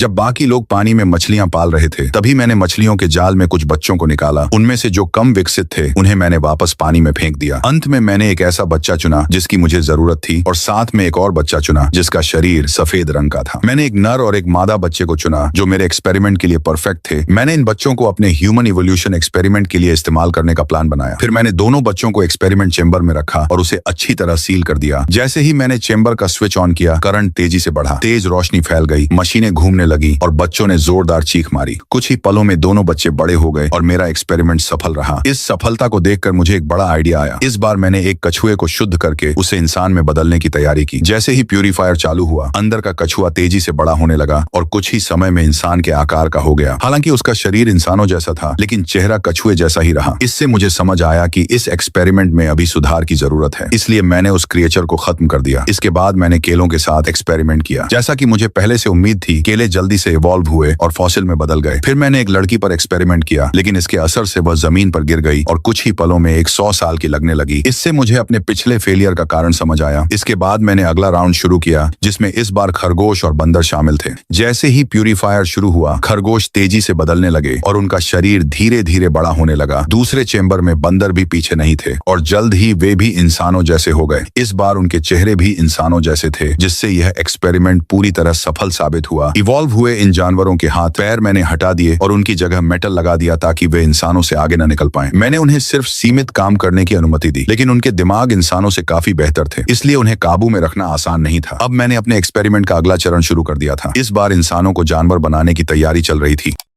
जब बाकी लोग पानी में मछलियां पाल रहे थे तभी मैंने मछलियों के जाल में कुछ बच्चों को निकाला। उनमें से जो कम विकसित थे उन्हें मैंने वापस पानी में फेंक दिया। अंत में मैंने एक ऐसा बच्चा चुना जिसकी मुझे जरूरत थी और साथ में एक और बच्चा चुना जिसका शरीर सफेद रंग का था। मैंने एक नर और एक मादा बच्चे को चुना जो मेरे एक्सपेरिमेंट के लिए परफेक्ट थे। मैंने इन बच्चों को अपने ह्यूमन इवोल्यूशन एक्सपेरिमेंट के लिए इस्तेमाल करने का प्लान बनाया। फिर मैंने दोनों बच्चों को एक्सपेरिमेंट चेंबर में रखा और उसे अच्छी तरह सील कर दिया। जैसे ही मैंने चेंबर का स्विच ऑन किया, करंट तेजी से बढ़ा, तेज रोशनी फैल गई, मशीनें घूमने लगी और बच्चों ने जोरदार चीख मारी। कुछ ही पलों में दोनों बच्चे बड़े हो गए और मेरा एक्सपेरिमेंट सफल रहा। इस सफलता को देखकर मुझे एक बड़ा आइडिया आया। इस बार मैंने एक कछुए को शुद्ध करके उसे इंसान में बदलने की तैयारी की। जैसे ही प्यूरीफायर चालू हुआ, अंदर का कछुआ तेजी से बड़ा होने लगा और कुछ ही समय में इंसान के आकार का हो गया। हालांकि उसका शरीर इंसानों जैसा था लेकिन चेहरा कछुए जैसा ही रहा। इससे मुझे समझ आया कि इस एक्सपेरिमेंट में अभी सुधार की जरूरत है, इसलिए मैंने उस क्रिएचर को खत्म कर दिया। इसके बाद मैंने केलों के साथ एक्सपेरिमेंट किया। जैसा कि मुझे पहले से उम्मीद थी, केले जल्दी से इवॉल्व हुए और फॉसिल में बदल गए। फिर मैंने एक लड़की पर एक्सपेरिमेंट किया लेकिन इसके असर से वह जमीन पर गिर गई और कुछ ही पलों में 100 साल की लगने लगी। इससे मुझे अपने पिछले फेलियर का कारण समझ आया। इसके बाद मैंने अगला राउंड शुरू किया जिसमें इस बार खरगोश और बंदर शामिल थे। जैसे ही प्यूरीफायर शुरू हुआ, खरगोश तेजी से बदलने लगे और उनका शरीर धीरे धीरे बड़ा होने लगा। दूसरे चेंबर में बंदर भी पीछे नहीं थे और जल्द ही वे भी इंसानों जैसे हो गए। इस बार उनके चेहरे भी इंसानों जैसे थे, जिससे यह एक्सपेरिमेंट पूरी तरह सफल साबित हुआ। इवॉल्व हुए इन जानवरों के हाथ पैर मैंने हटा दिए और उनकी जगह मेटल लगा दिया ताकि वे इंसानों से आगे न निकल पाएं। मैंने उन्हें सिर्फ सीमित काम करने की अनुमति दी लेकिन उनके दिमाग इंसानों से काफी बेहतर थे, इसलिए उन्हें काबू में रखना आसान नहीं था। अब मैंने अपने एक्सपेरिमेंट का अगला चरण शुरू कर दिया था। इस बार इंसानों को जानवर बनाने की तैयारी चल रही थी।